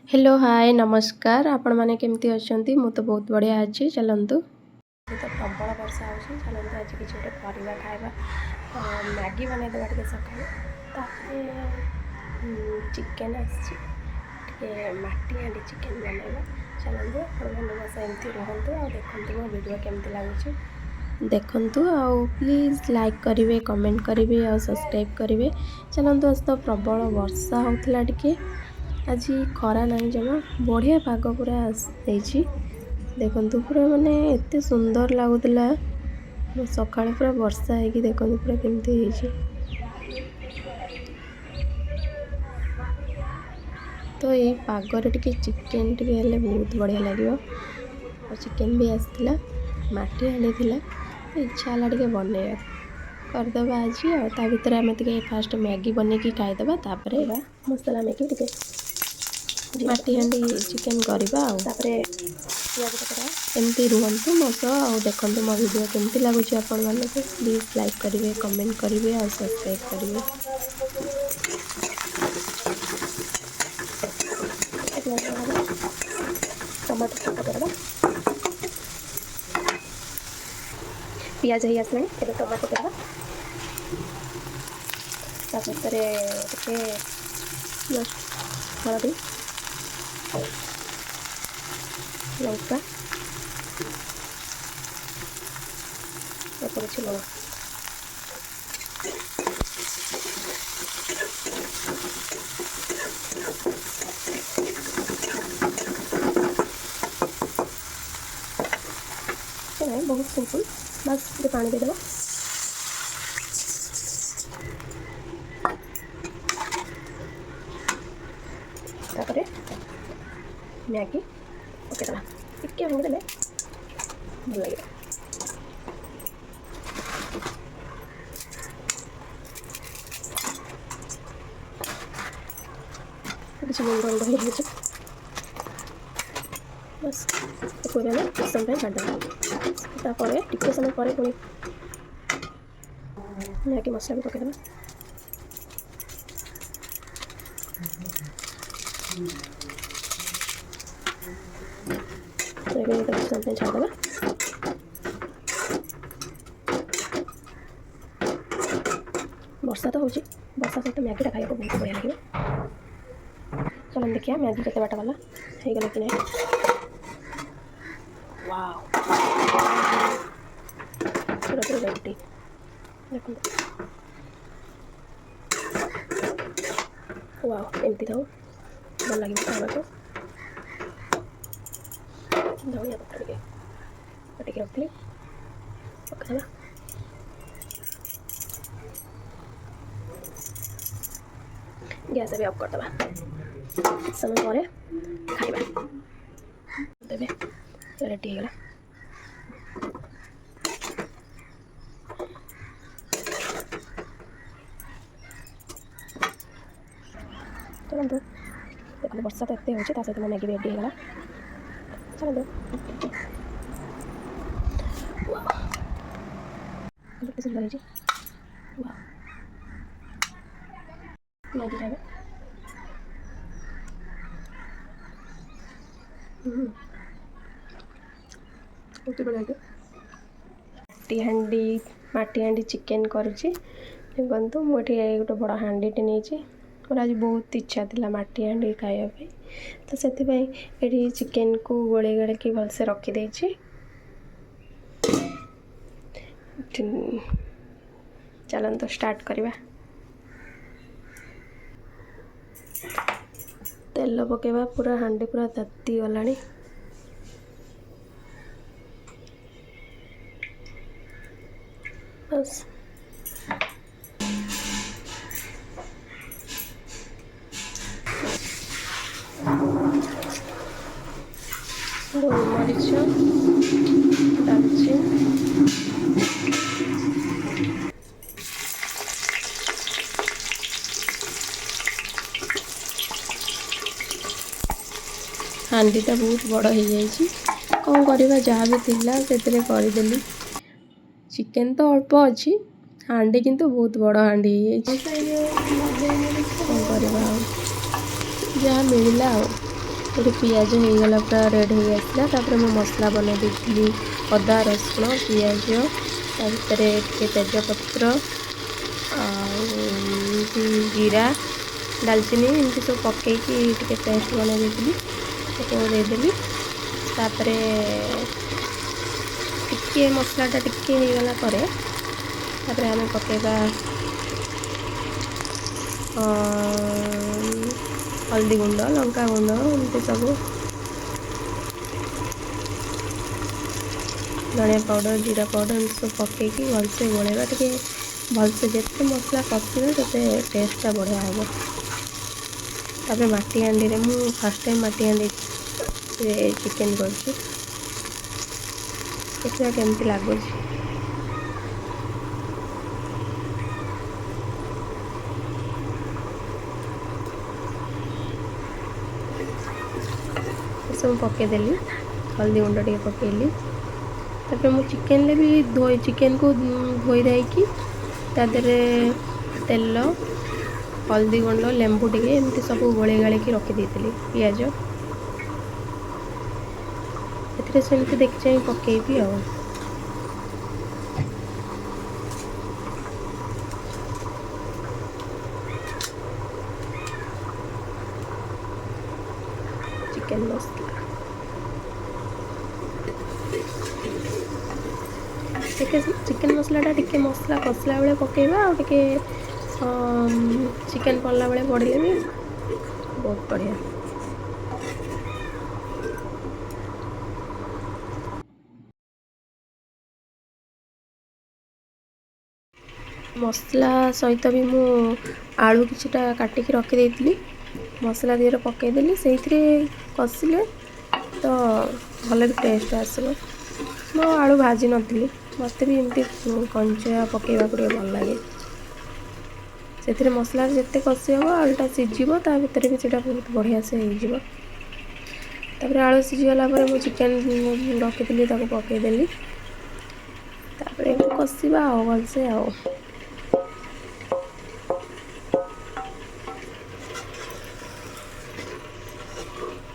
Hello hi नमस्कार आपण मैंने केमती अच्छा मु तो बहुत बढ़िया अच्छी चलतु तो प्रबल वर्षा हो चलते आज किसी गोटे परिवा खाଇବା मैगी बनईदेवा टे सका चिकेन आसी माटी हाँडी चिकेन बनइबा चलते बस एमती रुहतु आ देखते मो वीडियो केमती लगुच देखु आउ प्लीज लाइक करेंगे कमेंट करेंगे और सब्सक्राइब करेंगे चलते आज तो प्रबल वर्षा होता टे आज खरा ना जमा बढ़िया पाग पूरा देखु पूरा माने एत सुंदर लगुला सका पूरा वर्षा है देखो पूरा केमती तो ये पागरे टिके चिकेन टिके हेले बहुत बढ़िया लगे और चिकेन भी आसला माटी हाणी थिला तो इच्छा है टे बनइबा करदे आज और भितर आम फास्ट मैगी बनई खाईदे तापर मसला मैगी टिके माटी हाँडी चिकेन करवा एमती रुहतु मो सह देखु मो वीडियो केमती लगुच आपण मानक प्लीज लाइक करेंगे कमेंट करेंगे और सब्सक्राइब करेंगे। टमाटो पकड़ा पियाज ही आसला टमाटो पकड़ा हलदी लंका पड़े लुण बहुत सिंपल बस ये पानी देदेव तापर मैगी पकईदेवा टिके भांगीदे भल लगे किसी मुंड मुंड हो बस पूरा कुछ समय छाड़देवा टिके समय पर पुणी मैगी मसला भी पकईदेवा कुछ समय छाड़देवा वर्षा तो होची वर्षा सहित मैगी खाया बहुत बढ़िया लगे चलो देखिए मैगी केते बाट गला हो गला कि नहीं वाओ पूरा पूरा रेडी देखो वाओ एमती था भल लगे खावा को धनिया पत्ता टिके रखली पकड़ा गैस भी ऑफ करदे समय पर खाइबा देवे रेडी हो गला चलते देखो वर्षा तो एते होची सहित मैगी रेडी हो गला चलते केते सुंदर है मैगी खाइबा माटी हाँडी चिकेन करुँची देखु मुझे गोटे बड़ हाँडीटे नहीं और आज बहुत इच्छा थी माटी हाँडी खायापी तो से चिकेन को गोले गोले कि भलसे रखीदे चलते स्टार्ट करवा तेल पकेवा पूरा हाँडी पूरा ताती गला बस गोलमरीच दालचीनी हांडीटा बहुत बड़ हो जाइए कौन करवा जहाँ भी थिला से करदेली चिकेन तो अल्प अच्छी हांडी किंतु बहुत बड़ हांडी कौन करवा जहाँ मिलला ये पियाज हो गला पूरा रेड हो आसला। तापर मैं मसला बना देती अदा रसुण पियाज ताभितर टे तेजपत्र जीरा डालचीनी एमती सब पकईकि टे पेस्ट बना देदेली। तापर टिके मसलाटा टिके हो गला तापर आम पकेबा हल्दी गुंड लंका गुंड एमती सब धनिया पाउडर जीरा पाउडर एमती सब पकईकि भलसे गोलेबा टिके भलसे जिते मसला कषिबे ते टेस्टा बढ़िया हम। तापर माटी हांडी रे मु फर्स्ट टाइम माटी हांडी चिकेन करछि देखिबा केमती लागुछि। सब पकईदेली हल्दी गुंड टे पकईली। तापर मु चिकेन ले भी चिकेन को धोई देकी तादरे तेल हल्दी गुंड लेंबू टे एमती सब गोले गाड़ी रखी देती पियाज एमती देखी चाहिए पकईबी आ चिकेन मसला चिकेन मसलाटा टिके मसला कषला बेले पकेबा आ टिके चिकेन पड़ला बेले पड़े भी बहुत बढ़िया। मसला सहित भी मु आलू किछिटा काटिकी रखी देइतिली मसला दिहरे पकईदेली से कषिले तो भल टेस्ट आसो। मु आलू भाजी नथी मत भी एमती कंचा पकईवा टे भल लगे से मसला जिते कषि हम आलूटा सीझिब ता भीतर भी सीटा बहुत बढ़िया से होपर आलू सीझीगला मु चिकेन रखी पकईदेली तापर कषिबा भलसे आ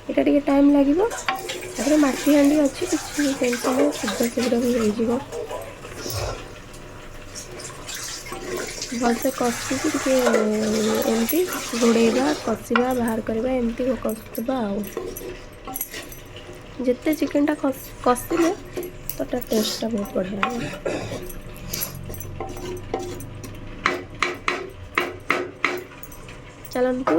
यहाँ टे टाइम लगे माटी हांडी अच्छी किसी टेंशन शीघ्र शीघ्र भी हो भलसे कषिकी एमती घोड़ेबा कषिबा बाहर करवा एमती कषुवा जिते चिकेनटा कषिले तो टेस्टा बहुत बढ़िया चलतु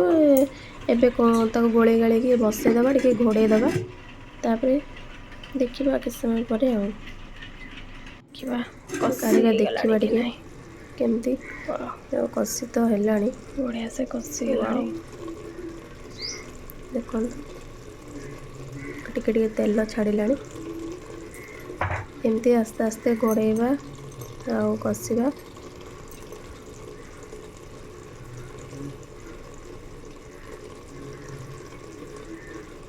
एबे गोले गाड़ी बसईदबा टे घोड़ेदबा तापर देखा किस समय पर देखा टे केमती कषि तो है बढ़िया से कषि देखो टिके तेल छाड़ा एमती आस्ते आस्ते घोड़ेबा आ कषिबा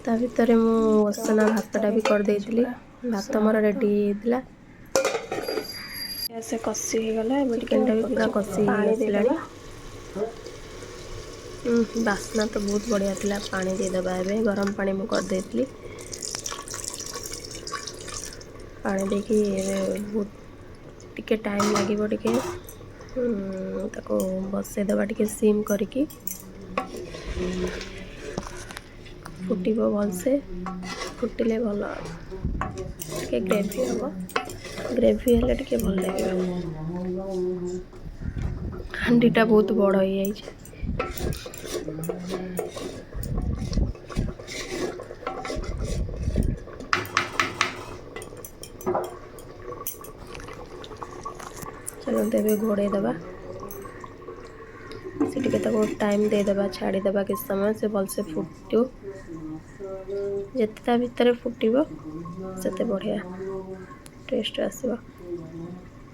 ता भीतर मु असना भातटा भी कर देइतिली भात मोर रेडी होइतिला से कषि हो गला चिकेनटा भी पूरा कषि आसलानी बास्ना तो बहुत बढ़िया थिला। पानी दे दबा एबे गरम पानी मु कर देइतिली पानी देकी बहुत टिके टाइम लागिबो टिके ताको बसई दबा टिके सिम करके फुटिब भलसे फुटिले भल टिके ग्रेवी हम ग्रेवी हेल्ले टिके भल लगे। हांडीटा बहुत बड़ हो जाए चलो तेरे घोड़े दबा से टिके ताको टाइम दे दबा छाड़ी दबा किस समय से भलसे फुटो जिते भितर फुटिब से बढ़िया टेस्ट आसो।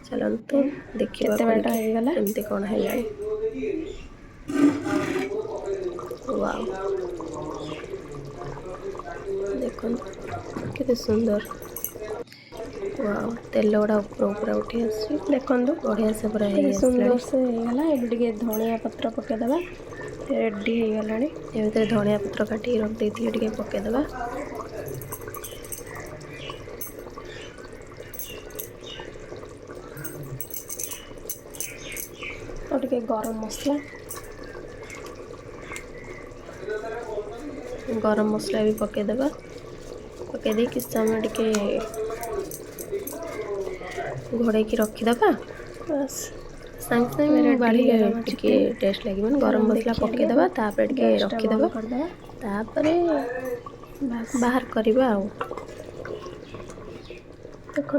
चलतु देखिए एमती कौन है देखो केते सुंदर तेल गुड़ा ऊपर उठी आस देखो बढ़िया से पूरा सुंदर से होगा। ये धनिया पत्र पकईदबा रेडी हो गलानी ये धनिया पत्र काटिक रखी टे पकईदे और टे गरम मसला भी पकईदे पकईदे किस समय टे घोड़े रखीदे बस सांगे सांगे बाड़ी टे टेस्ट लगे गरम मसला पकईदे तापर टे रखीदे तापर बाहर करवा देखो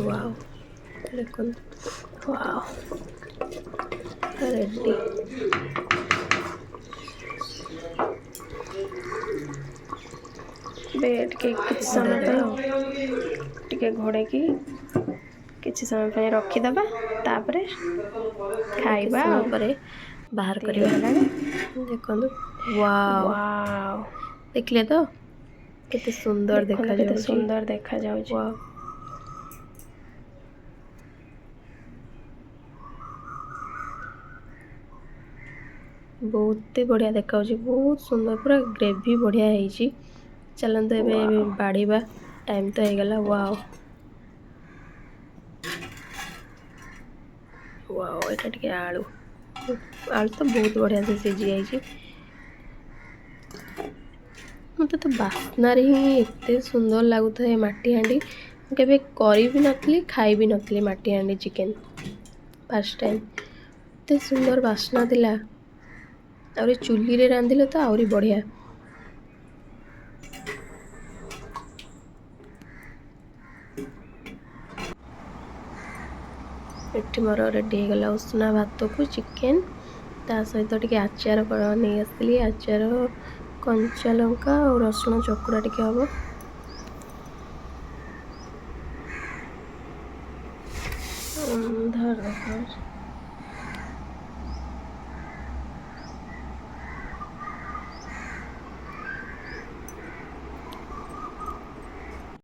वाओ देखो वाओ रेडी बेट के किसी समय टे घोड़े की किसी समय रखीदे तापर खाइबा बाहर करवा देखो वाओ देखले तो केते सुंदर देखा जाउची बहुत ही बढ़िया देखा बहुत सुंदर पूरा ग्रेवी बढ़िया है। चलते ए बाड़ीबा टाइम तो होगला वाओ वाओ एटा टिके आलू आलू तो बहुत बढ़िया से सिझी जाइए मत तो बास्नार ही एत सुंदर लगुता है माटी हांडी केबे करी भी नथली खाई भी नथली माटी हांडी चिकेन फर्स्ट टाइम एत सुंदर बास्ना थिला और चुली रे रांधिले तो आउरी बढ़िया एठी मोर रेडी होगला उसना भात को चिकेन ता सहित टिके आचार नहीं आसली आचार कंचा लंका और रसुण चकुड़ा टिके हम धर